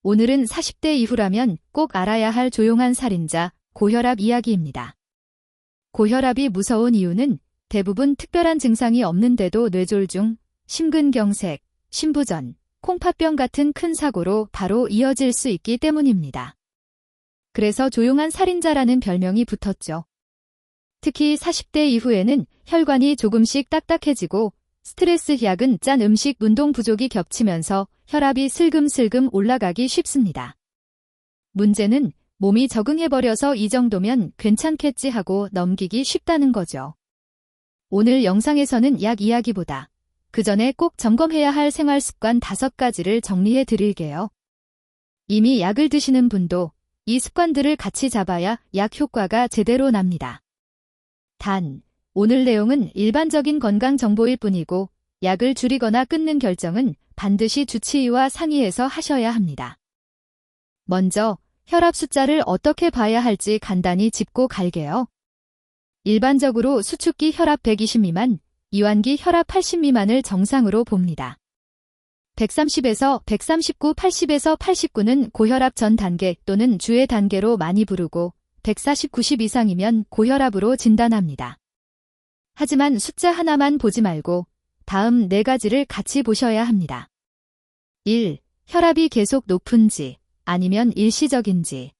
오늘은 40대 이후라면 꼭 알아야 할 조용한 살인자, 고혈압 이야기입니다. 고혈압이 무서운 이유는 대부분 특별한 증상이 없는데도 뇌졸중, 심근경색, 심부전, 콩팥병 같은 큰 사고로 바로 이어질 수 있기 때문입니다. 그래서 조용한 살인자라는 별명이 붙었죠. 특히 40대 이후에는 혈관이 조금씩 딱딱해지고 스트레스, 약은 짠 음식, 운동 부족이 겹치면서 혈압이 슬금슬금 올라가기 쉽습니다. 문제는 몸이 적응해버려서 이 정도면 괜찮겠지 하고 넘기기 쉽다는 거죠. 오늘 영상에서는 약 이야기보다 그 전에 꼭 점검해야 할 생활습관 5가지를 정리해 드릴게요. 이미 약을 드시는 분도 이 습관들을 같이 잡아야 약 효과가 제대로 납니다. 단, 오늘 내용은 일반적인 건강 정보일 뿐이고 약을 줄이거나 끊는 결정은 반드시 주치의와 상의해서 하셔야 합니다. 먼저 혈압 숫자를 어떻게 봐야 할지 간단히 짚고 갈게요. 일반적으로 수축기 혈압 120 미만, 이완기 혈압 80 미만을 정상으로 봅니다. 130에서 139, 80에서 89는 고혈압 전 단계 또는 주의 단계로 많이 부르고 140, 90 이상이면 고혈압으로 진단합니다. 하지만 숫자 하나만 보지 말고 다음 4가지를 같이 보셔야 합니다. 1. 혈압이 계속 높은지 아니면 일시적인지.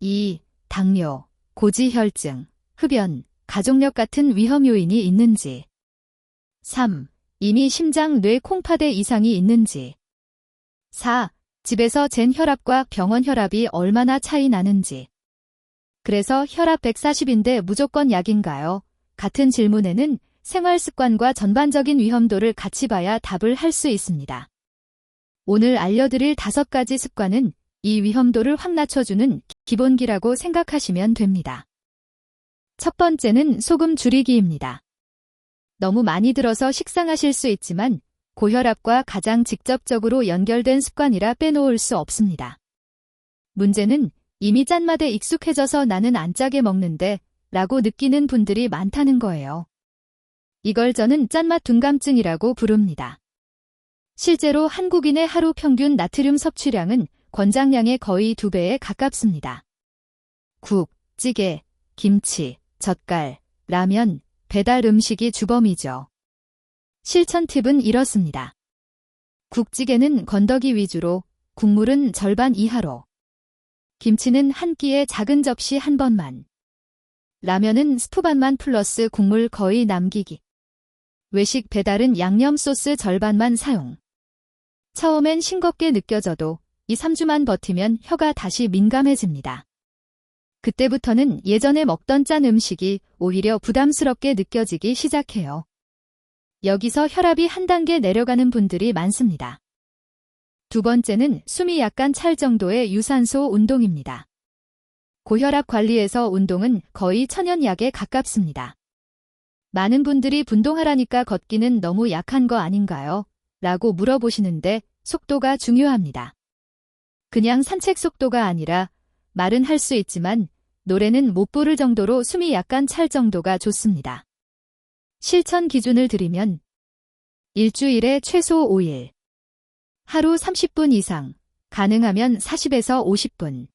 2. 당뇨, 고지혈증, 흡연, 가족력 같은 위험 요인이 있는지. 3. 이미 심장, 뇌, 콩팥에 이상이 있는지. 4. 집에서 잰 혈압과 병원 혈압이 얼마나 차이 나는지. 그래서 혈압 140인데 무조건 약인가요? 같은 질문에는 생활습관과 전반적인 위험도를 같이 봐야 답을 할 수 있습니다. 오늘 알려드릴 5가지 습관은 이 위험도를 확 낮춰주는 기본기라고 생각하시면 됩니다. 첫 번째는 소금 줄이기입니다. 너무 많이 들어서 식상하실 수 있지만 고혈압과 가장 직접적으로 연결된 습관이라 빼놓을 수 없습니다. 문제는 이미 짠맛에 익숙해져서 나는 안 짜게 먹는데 라고 느끼는 분들이 많다는 거예요. 이걸 저는 짠맛 둔감증이라고 부릅니다. 실제로 한국인의 하루 평균 나트륨 섭취량은 권장량의 거의 2배에 가깝습니다. 국, 찌개, 김치, 젓갈, 라면, 배달 음식이 주범이죠. 실천 팁은 이렇습니다. 국찌개는 건더기 위주로, 국물은 절반 이하로. 김치는 한 끼에 작은 접시 한 번만. 라면은 스프 반만 플러스 국물 거의 남기기. 외식 배달은 양념 소스 절반만 사용. 처음엔 싱겁게 느껴져도 2-3주만 버티면 혀가 다시 민감해집니다. 그때부터는 예전에 먹던 짠 음식이 오히려 부담스럽게 느껴지기 시작해요. 여기서 혈압이 한 단계 내려가는 분들이 많습니다. 두 번째는 숨이 약간 찰 정도의 유산소 운동입니다. 고혈압 관리에서 운동은 거의 천연약에 가깝습니다. 많은 분들이 운동하라니까 걷기는 너무 약한 거 아닌가요? 라고 물어보시는데 속도가 중요합니다. 그냥 산책 속도가 아니라 말은 할 수 있지만 노래는 못 부를 정도로 숨이 약간 찰 정도가 좋습니다. 실천 기준을 드리면 일주일에 최소 5일, 하루 30분 이상, 가능하면 40에서 50분.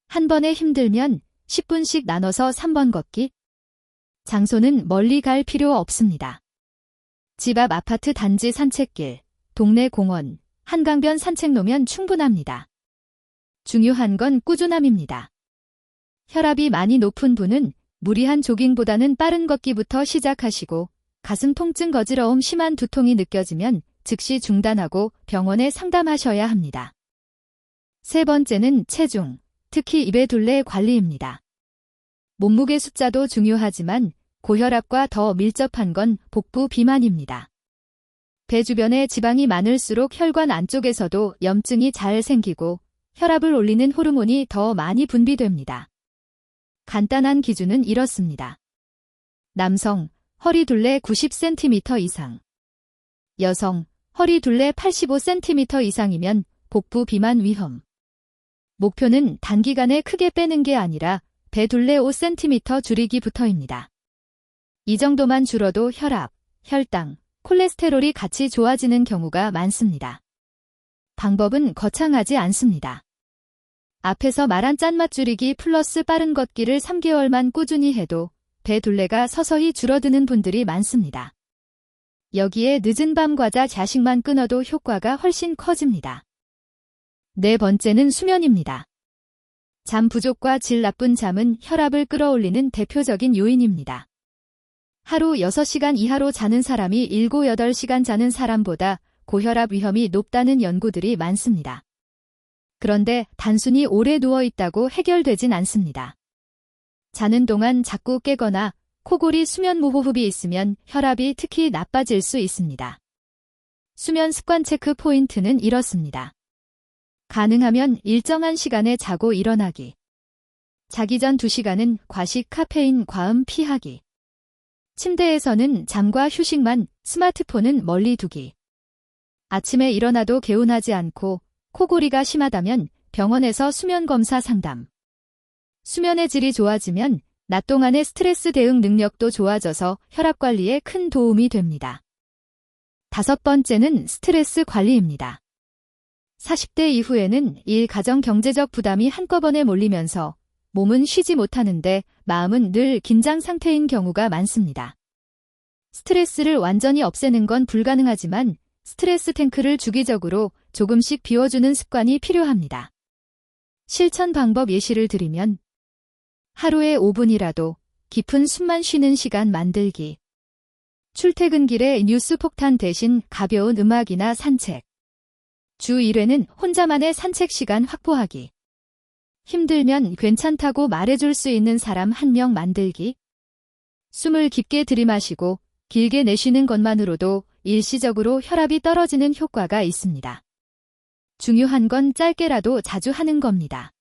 한 번에 힘들면 10분씩 나눠서 3번 걷기. 장소는 멀리 갈 필요 없습니다. 집 앞 아파트 단지 산책길, 동네 공원, 한강변 산책로면 충분합니다. 중요한 건 꾸준함입니다. 혈압이 많이 높은 분은 무리한 조깅보다는 빠른 걷기부터 시작하시고 가슴 통증, 거지러움, 심한 두통이 느껴지면 즉시 중단하고 병원에 상담하셔야 합니다. 세 번째는 체중, 특히 입의 둘레 관리입니다. 몸무게 숫자도 중요하지만 고혈압과 더 밀접한 건 복부 비만입니다. 배 주변에 지방이 많을수록 혈관 안쪽에서도 염증이 잘 생기고 혈압을 올리는 호르몬이 더 많이 분비됩니다. 간단한 기준은 이렇습니다. 남성, 허리 둘레 90cm 이상. 여성, 허리 둘레 85cm 이상이면 복부 비만 위험. 목표는 단기간에 크게 빼는 게 아니라 배 둘레 5cm 줄이기부터입니다. 이 정도만 줄어도 혈압, 혈당, 콜레스테롤이 같이 좋아지는 경우가 많습니다. 방법은 거창하지 않습니다. 앞에서 말한 짠맛 줄이기 플러스 빠른 걷기를 3개월만 꾸준히 해도 배 둘레가 서서히 줄어드는 분들이 많습니다. 여기에 늦은 밤 과자 자식만 끊어도 효과가 훨씬 커집니다. 네 번째는 수면입니다. 잠 부족과 질 나쁜 잠은 혈압을 끌어올리는 대표적인 요인입니다. 하루 6시간 이하로 자는 사람이 7, 8시간 자는 사람보다 고혈압 위험이 높다는 연구들이 많습니다. 그런데 단순히 오래 누워 있다고 해결되진 않습니다. 자는 동안 자꾸 깨거나 코골이 수면 무호흡이 있으면 혈압이 특히 나빠질 수 있습니다. 수면 습관 체크 포인트는 이렇습니다. 가능하면 일정한 시간에 자고 일어나기. 자기 전 2시간은 과식 카페인 과음 피하기. 침대에서는 잠과 휴식만, 스마트폰은 멀리 두기. 아침에 일어나도 개운하지 않고 코골이가 심하다면 병원에서 수면 검사 상담. 수면의 질이 좋아지면 낮 동안의 스트레스 대응 능력도 좋아져서 혈압 관리에 큰 도움이 됩니다. 5번째는 스트레스 관리입니다. 40대 이후에는 일, 가정, 경제적 부담이 한꺼번에 몰리면서 몸은 쉬지 못하는데 마음은 늘 긴장 상태인 경우가 많습니다. 스트레스를 완전히 없애는 건 불가능하지만 스트레스 탱크를 주기적으로 조금씩 비워주는 습관이 필요합니다. 실천 방법 예시를 드리면 하루에 5분이라도 깊은 숨만 쉬는 시간 만들기. 출퇴근길에 뉴스 폭탄 대신 가벼운 음악이나 산책. 주 1회는 혼자만의 산책 시간 확보하기. 힘들면 괜찮다고 말해줄 수 있는 사람 1명 만들기. 숨을 깊게 들이마시고 길게 내쉬는 것만으로도 일시적으로 혈압이 떨어지는 효과가 있습니다. 중요한 건 짧게라도 자주 하는 겁니다.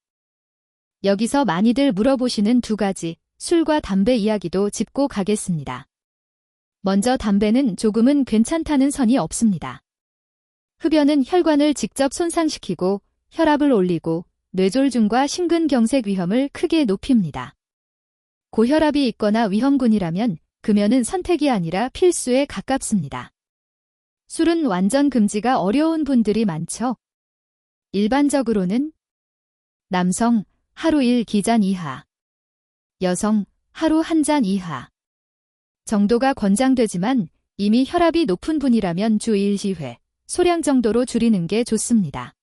여기서 많이들 물어보시는 2가지, 술과 담배 이야기도 짚고 가겠습니다. 먼저 담배는 조금은 괜찮다는 선이 없습니다. 흡연은 혈관을 직접 손상시키고 혈압을 올리고 뇌졸중과 심근경색 위험을 크게 높입니다. 고혈압이 있거나 위험군이라면 금연은 선택이 아니라 필수에 가깝습니다. 술은 완전 금지가 어려운 분들이 많죠. 일반적으로는 남성 하루 1기잔 이하, 여성 하루 1잔 이하 정도가 권장되지만 이미 혈압이 높은 분이라면 주 1회 소량 정도로 줄이는 게 좋습니다.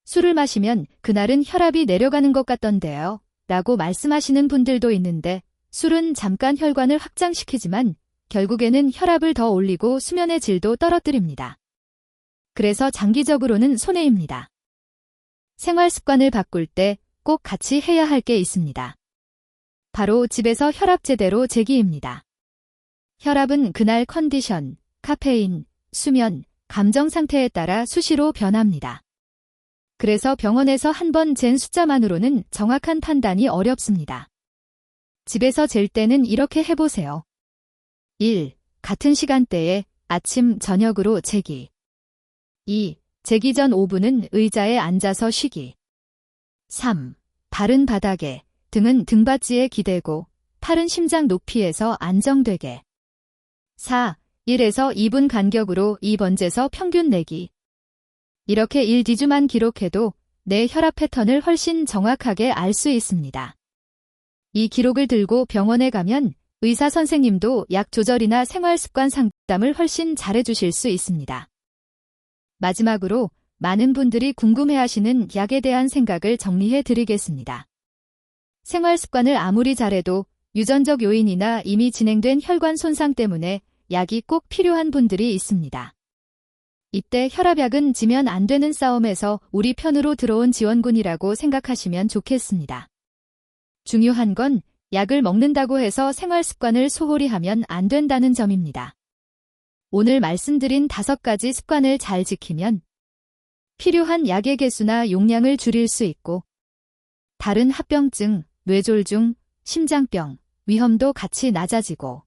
술을 마시면 그날은 혈압이 내려가는 것 같던데요 라고 말씀하시는 분들도 있는데 술은 잠깐 혈관을 확장시키지만 결국에는 혈압을 더 올리고 수면의 질도 떨어뜨립니다. 그래서 장기적으로는 손해입니다. 생활 습관을 바꿀 때 꼭 같이 해야 할 게 있습니다. 바로 집에서 혈압 제대로 재기입니다. 혈압은 그날 컨디션, 카페인, 수면, 감정 상태에 따라 수시로 변합니다. 그래서 병원에서 한번 잰 숫자만으로는 정확한 판단이 어렵습니다. 집에서 잴 때는 이렇게 해보세요. 1. 같은 시간대에 아침, 저녁으로 재기. 2. 재기 전 5분은 의자에 앉아서 쉬기. 3. 발은 바닥에, 등은 등받이에 기대고 팔은 심장 높이에서 안정되게. 4. 1에서 2분 간격으로 2번째서 평균 내기. 이렇게 1-2주만 기록해도 내 혈압 패턴을 훨씬 정확하게 알 수 있습니다. 이 기록을 들고 병원에 가면 의사 선생님도 약 조절이나 생활 습관 상담을 훨씬 잘해주실 수 있습니다. 마지막으로 많은 분들이 궁금해하시는 약에 대한 생각을 정리해 드리겠습니다. 생활 습관을 아무리 잘해도 유전적 요인이나 이미 진행된 혈관 손상 때문에 약이 꼭 필요한 분들이 있습니다. 이때 혈압약은 지면 안 되는 싸움에서 우리 편으로 들어온 지원군이라고 생각하시면 좋겠습니다. 중요한 건 약을 먹는다고 해서 생활 습관을 소홀히 하면 안 된다는 점입니다. 오늘 말씀드린 5가지 습관을 잘 지키면 필요한 약의 개수나 용량을 줄일 수 있고 다른 합병증, 뇌졸중, 심장병, 위험도 같이 낮아지고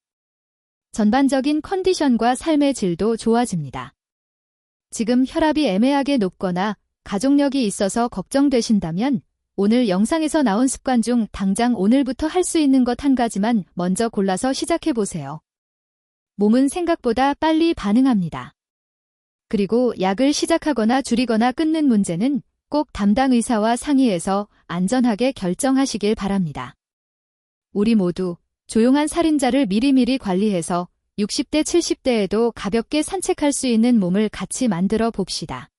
전반적인 컨디션과 삶의 질도 좋아집니다. 지금 혈압이 애매하게 높거나 가족력이 있어서 걱정되신다면 오늘 영상에서 나온 습관 중 당장 오늘부터 할 수 있는 것 1가지만 먼저 골라서 시작해보세요. 몸은 생각보다 빨리 반응합니다. 그리고 약을 시작하거나 줄이거나 끊는 문제는 꼭 담당 의사와 상의해서 안전하게 결정하시길 바랍니다. 우리 모두 조용한 살인자를 미리미리 관리해서 60대, 70대에도 가볍게 산책할 수 있는 몸을 같이 만들어 봅시다.